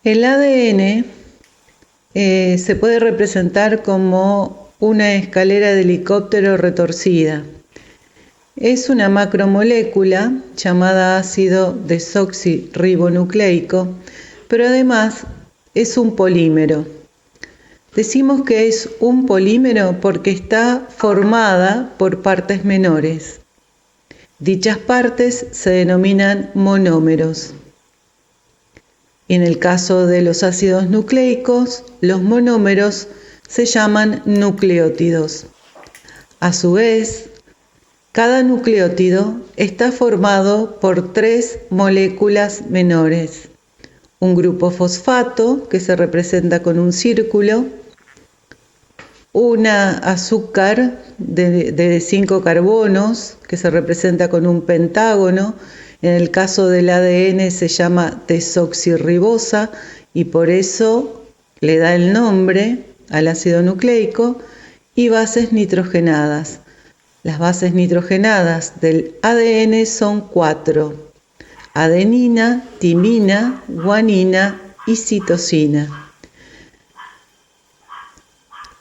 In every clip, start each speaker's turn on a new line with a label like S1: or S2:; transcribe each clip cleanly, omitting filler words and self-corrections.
S1: El ADN se puede representar como una escalera de helicóptero retorcida. Es una macromolécula llamada ácido desoxirribonucleico, pero además es un polímero. Decimos que es un polímero porque está formada por partes menores. Dichas partes se denominan monómeros. En el caso de los ácidos nucleicos, los monómeros se llaman nucleótidos. A su vez, cada nucleótido está formado por 3 moléculas menores. Un grupo fosfato, que se representa con un círculo, una azúcar de 5 carbonos, que se representa con un pentágono. En el caso del ADN se llama desoxirribosa y por eso le da el nombre al ácido nucleico, y bases nitrogenadas. Las bases nitrogenadas del ADN son 4: adenina, timina, guanina y citosina.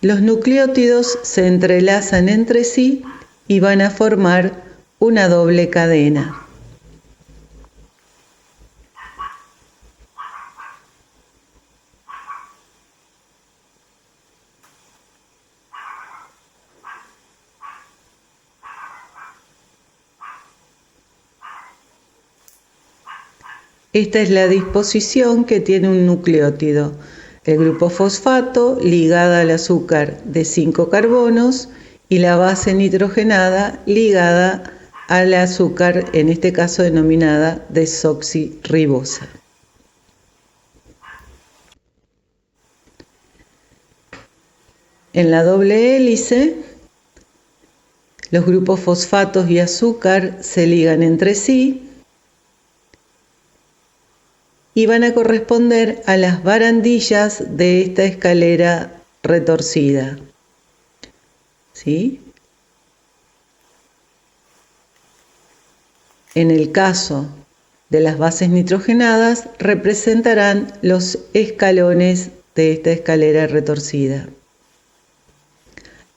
S1: Los nucleótidos se entrelazan entre sí y van a formar una doble cadena. Esta es la disposición que tiene un nucleótido. El grupo fosfato ligada al azúcar de 5 carbonos y la base nitrogenada ligada al azúcar, en este caso denominada desoxirribosa. En la doble hélice, los grupos fosfatos y azúcar se ligan entre sí y van a corresponder a las barandillas de esta escalera retorcida. ¿Sí? En el caso de las bases nitrogenadas, representarán los escalones de esta escalera retorcida.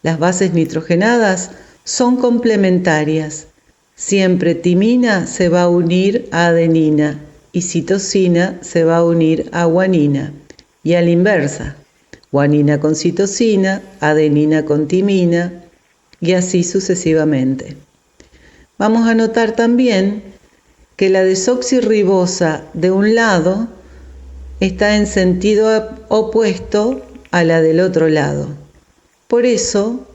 S1: Las bases nitrogenadas son complementarias. Siempre timina se va a unir a adenina y citosina se va a unir a guanina, y a la inversa, guanina con citosina, adenina con timina, y así sucesivamente. Vamos a notar también que la desoxirribosa de un lado está en sentido opuesto a la del otro lado. Por eso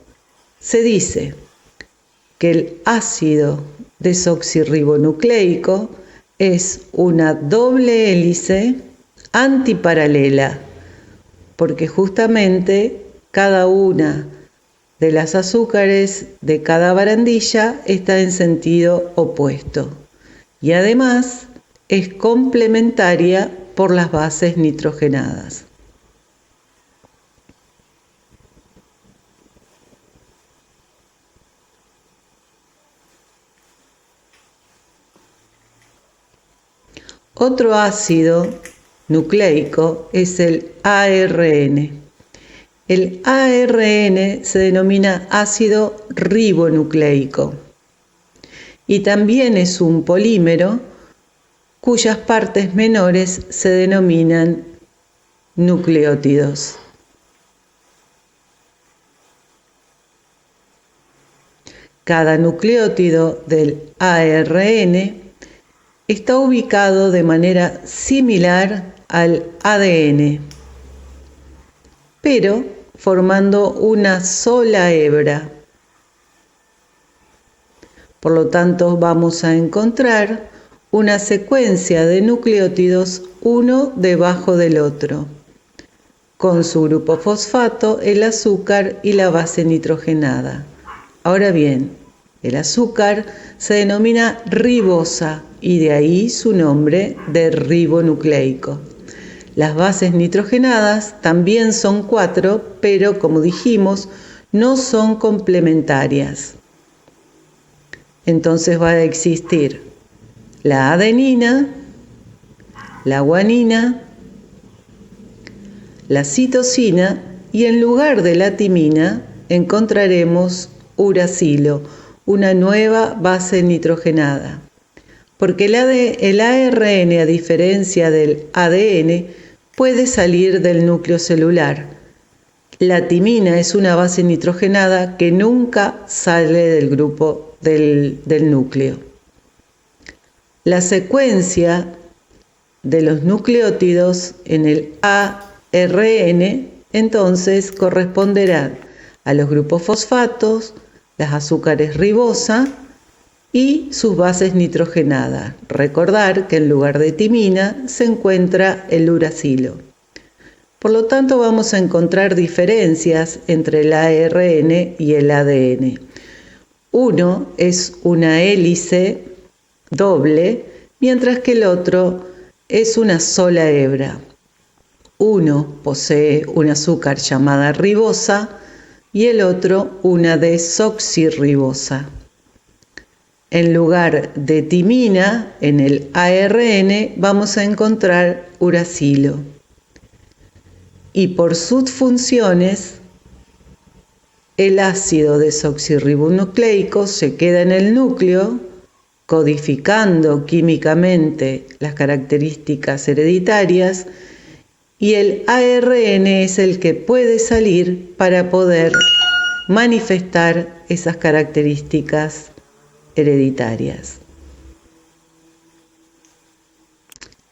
S1: se dice que el ácido desoxirribonucleico es una doble hélice antiparalela, porque justamente cada una de las azúcares de cada barandilla está en sentido opuesto y además es complementaria por las bases nitrogenadas. Otro ácido nucleico es el ARN. El ARN se denomina ácido ribonucleico y también es un polímero cuyas partes menores se denominan nucleótidos. Cada nucleótido del ARN está ubicado de manera similar al ADN, pero formando una sola hebra. Por lo tanto, vamos a encontrar una secuencia de nucleótidos uno debajo del otro, con su grupo fosfato, el azúcar y la base nitrogenada. Ahora bien, el azúcar se denomina ribosa y de ahí su nombre de ribonucleico. Las bases nitrogenadas también son 4, pero como dijimos, no son complementarias. Entonces va a existir la adenina, la guanina, la citosina y en lugar de la timina encontraremos uracilo, una nueva base nitrogenada. Porque el ARN, a diferencia del ADN, puede salir del núcleo celular. La timina es una base nitrogenada que nunca sale del grupo del núcleo. La secuencia de los nucleótidos en el ARN entonces corresponderán a los grupos fosfatos, las azúcares ribosa y sus bases nitrogenadas. Recordar que en lugar de timina se encuentra el uracilo. Por lo tanto, vamos a encontrar diferencias entre el ARN y el ADN. Uno es una hélice doble, mientras que el otro es una sola hebra. Uno posee un azúcar llamada ribosa y el otro una desoxirribosa. En lugar de timina, en el ARN vamos a encontrar uracilo. Y por sus funciones, el ácido desoxirribonucleico se queda en el núcleo, codificando químicamente las características hereditarias, y el ARN es el que puede salir para poder manifestar esas características hereditarias.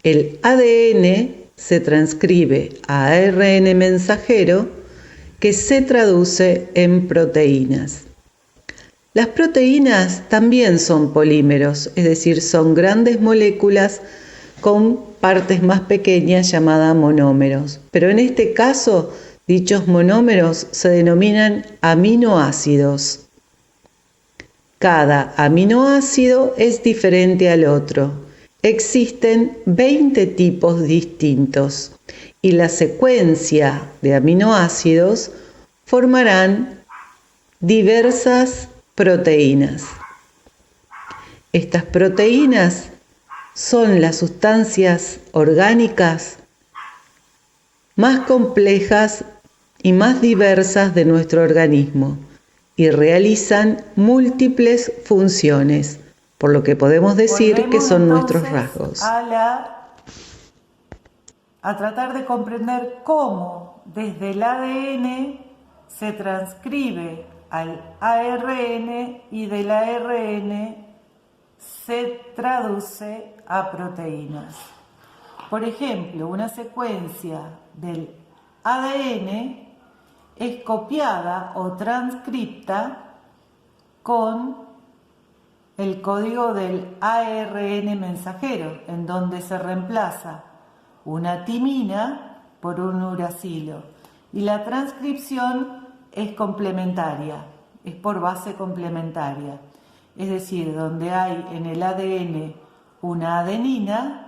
S1: El ADN se transcribe a ARN mensajero que se traduce en proteínas. Las proteínas también son polímeros, es decir, son grandes moléculas con partes más pequeñas llamadas monómeros. Pero en este caso, dichos monómeros se denominan aminoácidos. Cada aminoácido es diferente al otro. Existen 20 tipos distintos y la secuencia de aminoácidos formarán diversas proteínas. Estas proteínas son las sustancias orgánicas más complejas y más diversas de nuestro organismo y realizan múltiples funciones, por lo que podemos decir que son nuestros rasgos.
S2: A tratar de comprender cómo desde el ADN se transcribe al ARN y del ARN se traduce a proteínas. Por ejemplo, una secuencia del ADN es copiada o transcripta con el código del ARN mensajero, en donde se reemplaza una timina por un uracilo. Y la transcripción es complementaria, es por base complementaria. Es decir, donde hay en el ADN una adenina,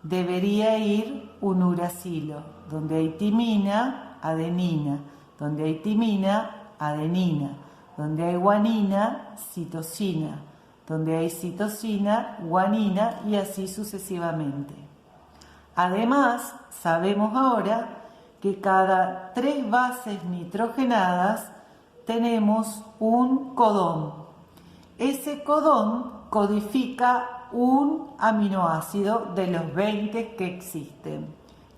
S2: debería ir un uracilo. Donde hay timina, adenina. Donde hay timina, adenina. Donde hay guanina, citosina. Donde hay citosina, guanina y así sucesivamente. Además, sabemos ahora que cada 3 bases nitrogenadas tenemos un codón. Ese codón codifica un aminoácido de los 20 que existen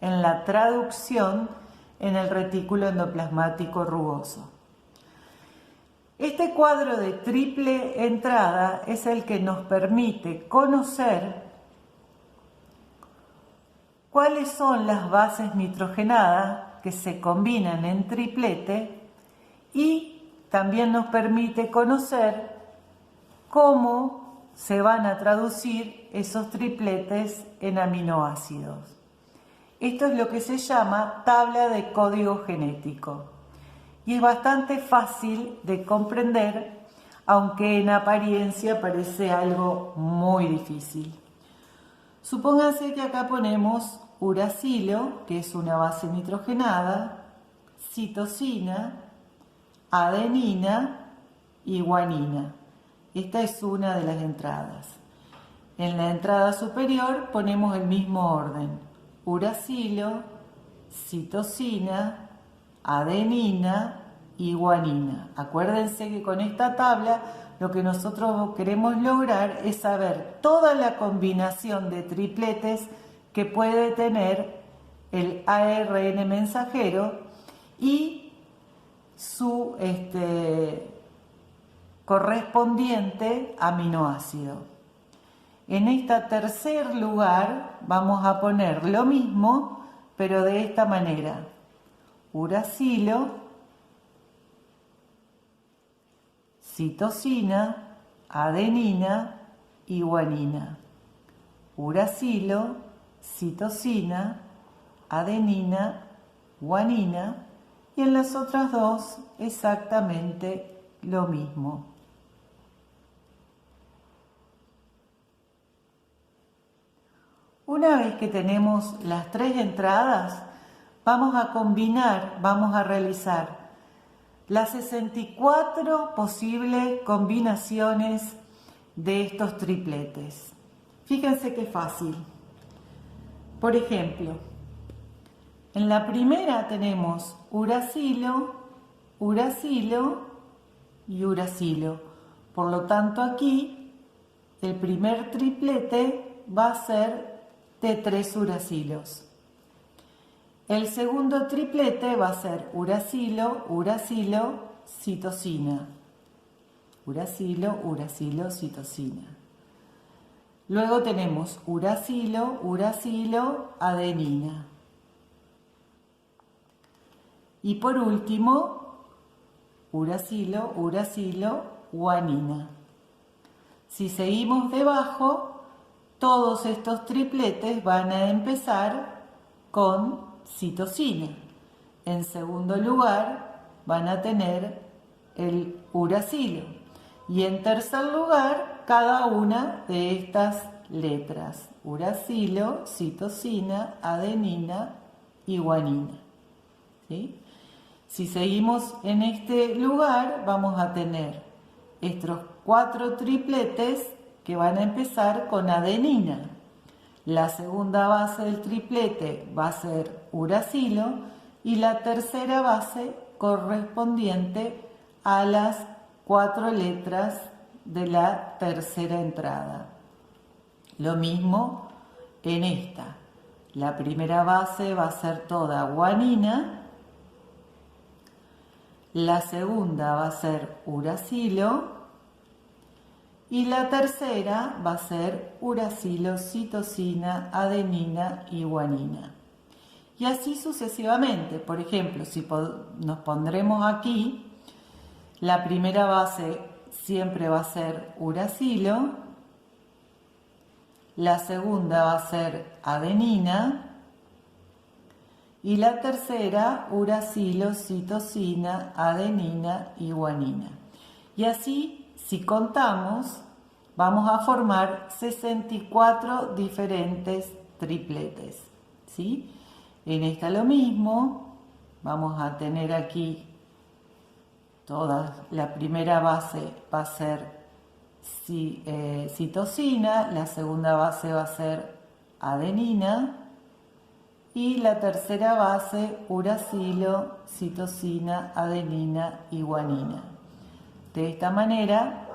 S2: en la traducción en el retículo endoplasmático rugoso. Este cuadro de triple entrada es el que nos permite conocer cuáles son las bases nitrogenadas que se combinan en triplete y también nos permite conocer cómo se van a traducir esos tripletes en aminoácidos. Esto es lo que se llama tabla de código genético y es bastante fácil de comprender, aunque en apariencia parece algo muy difícil. Supónganse que acá ponemos uracilo, que es una base nitrogenada, citosina, adenina y guanina. Esta es una de las entradas. En la entrada superior ponemos el mismo orden: uracilo, citosina, adenina y guanina. Acuérdense que con esta tabla lo que nosotros queremos lograr es saber toda la combinación de tripletes que puede tener el ARN mensajero y su correspondiente aminoácido. En este tercer lugar vamos a poner lo mismo, pero de esta manera: uracilo, citosina, adenina y guanina. Uracilo, citosina, adenina, guanina. Y en las otras dos exactamente lo mismo. Una vez que tenemos las tres entradas, vamos a combinar, vamos a realizar las 64 posibles combinaciones de estos tripletes. Fíjense qué fácil. Por ejemplo, en la primera tenemos uracilo, uracilo y uracilo. Por lo tanto, aquí el primer triplete va a ser de 3 uracilos. El segundo triplete va a ser uracilo, uracilo, citosina. Uracilo, uracilo, citosina. Luego tenemos uracilo, uracilo, adenina. Y por último, uracilo, uracilo, guanina. Si seguimos debajo, todos estos tripletes van a empezar con citosina. En segundo lugar, van a tener el uracilo. Y en tercer lugar, cada una de estas letras: uracilo, citosina, adenina y guanina. ¿Sí? Si seguimos en este lugar, vamos a tener estos 4 tripletes que van a empezar con adenina. La segunda base del triplete va a ser uracilo y la tercera base correspondiente a las 4 letras de la tercera entrada. Lo mismo en esta. La primera base va a ser toda guanina. La segunda va a ser uracilo. Y la tercera va a ser uracilo, citosina, adenina y guanina. Y así sucesivamente. Por ejemplo, si nos pondremos aquí, la primera base siempre va a ser uracilo, la segunda va a ser adenina y la tercera uracilo, citosina, adenina y guanina. Y así, si contamos, vamos a formar 64 diferentes tripletes, ¿sí? En esta lo mismo, vamos a tener aquí la primera base va a ser citosina, la segunda base va a ser adenina y la tercera base uracilo, citosina, adenina y guanina. De esta manera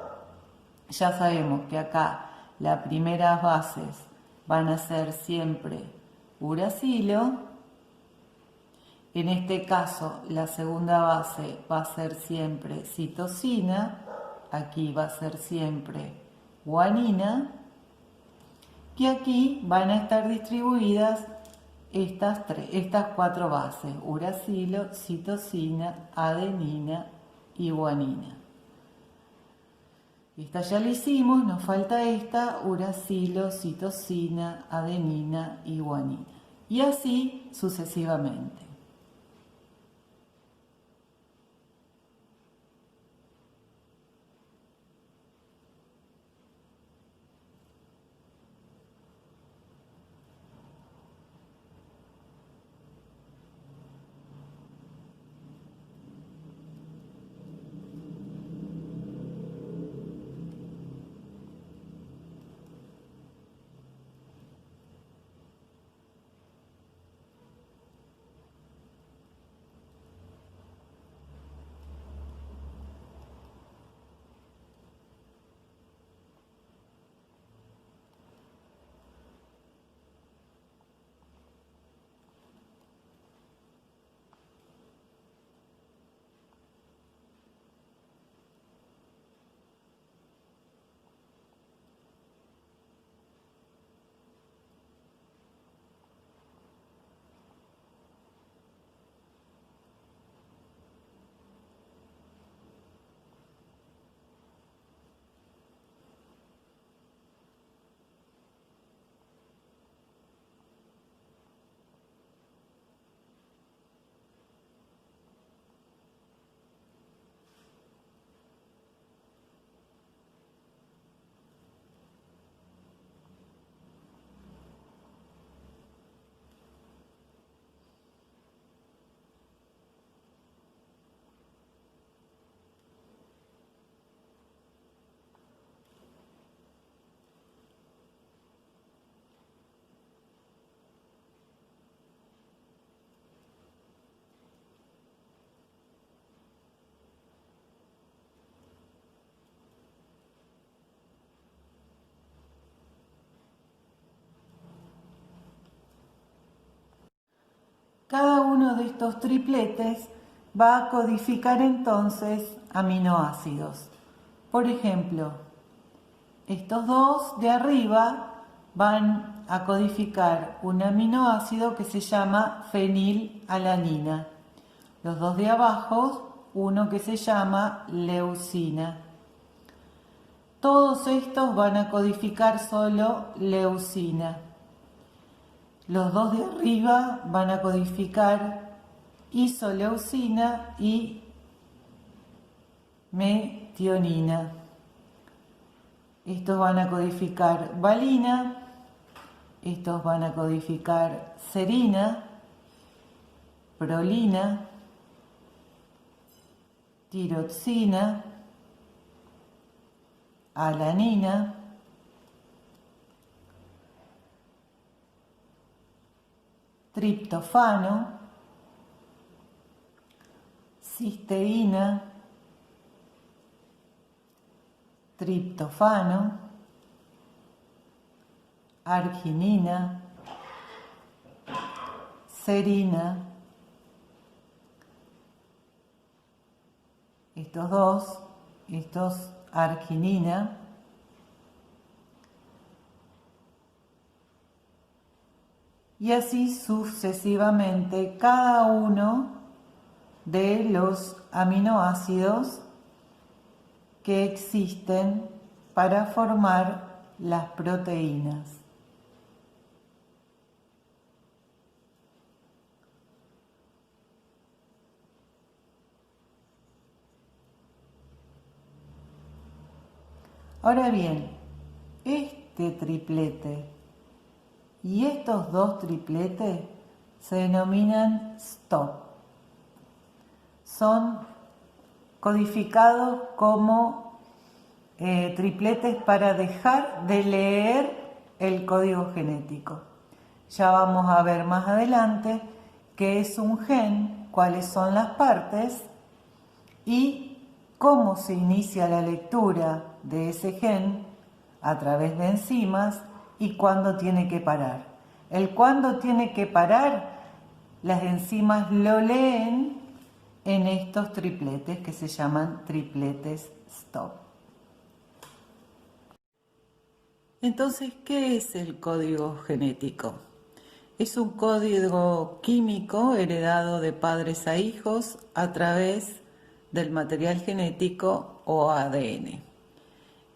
S2: ya sabemos que acá las primeras bases van a ser siempre uracilo. En este caso la segunda base va a ser siempre citosina. Aquí va a ser siempre guanina. Y aquí van a estar distribuidas estas 4 bases: uracilo, citosina, adenina y guanina. Esta ya la hicimos, nos falta esta: uracilo, citosina, adenina y guanina. Y así sucesivamente. Cada uno de estos tripletes va a codificar entonces aminoácidos. Por ejemplo, estos dos de arriba van a codificar un aminoácido que se llama fenilalanina. Los dos de abajo, uno que se llama leucina. Todos estos van a codificar solo leucina. Los dos de arriba van a codificar isoleucina y metionina. Estos van a codificar valina, estos van a codificar serina, prolina, tiroxina, alanina, triptofano, cisteína, triptofano, arginina, serina. Estos dos, estos arginina, y así sucesivamente cada uno de los aminoácidos que existen para formar las proteínas. Ahora bien, este triplete y estos dos tripletes se denominan stop. Son codificados como tripletes para dejar de leer el código genético. Ya vamos a ver más adelante qué es un gen, cuáles son las partes y cómo se inicia la lectura de ese gen a través de enzimas y cuándo tiene que parar. El cuándo tiene que parar, las enzimas lo leen en estos tripletes que se llaman tripletes stop. Entonces, ¿qué es el código genético? Es un código químico heredado de padres a hijos a través del material genético o ADN.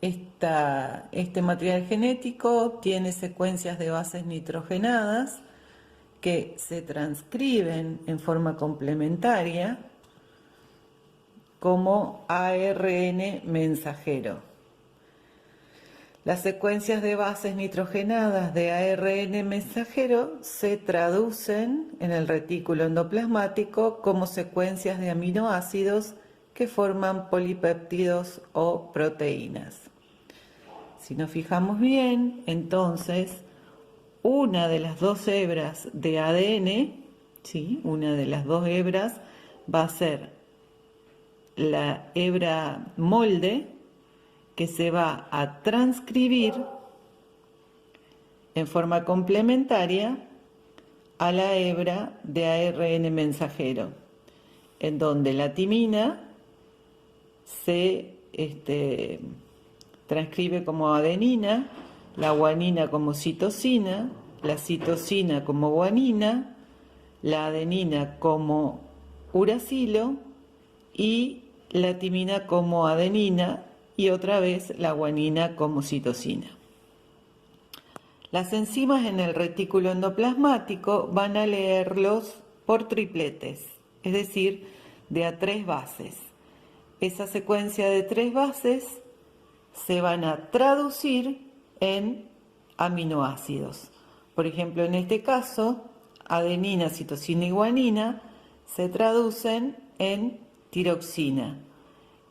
S2: Este material genético tiene secuencias de bases nitrogenadas que se transcriben en forma complementaria como ARN mensajero. Las secuencias de bases nitrogenadas de ARN mensajero se traducen en el retículo endoplasmático como secuencias de aminoácidos que forman polipéptidos o proteínas. Si nos fijamos bien, entonces, una de las dos hebras de ADN, ¿sí? Una de las dos hebras va a ser la hebra molde, que se va a transcribir en forma complementaria a la hebra de ARN mensajero, en donde la timina se transcribe como adenina, la guanina como citosina, la citosina como guanina, la adenina como uracilo y la timina como adenina y otra vez la guanina como citosina. Las enzimas en el retículo endoplasmático van a leerlos por tripletes, es decir, de a 3 bases. Esa secuencia de 3 bases se van a traducir en aminoácidos. Por ejemplo, en este caso, adenina, citosina y guanina se traducen en tiroxina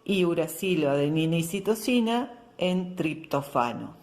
S2: y uracilo, adenina y citosina en triptofano.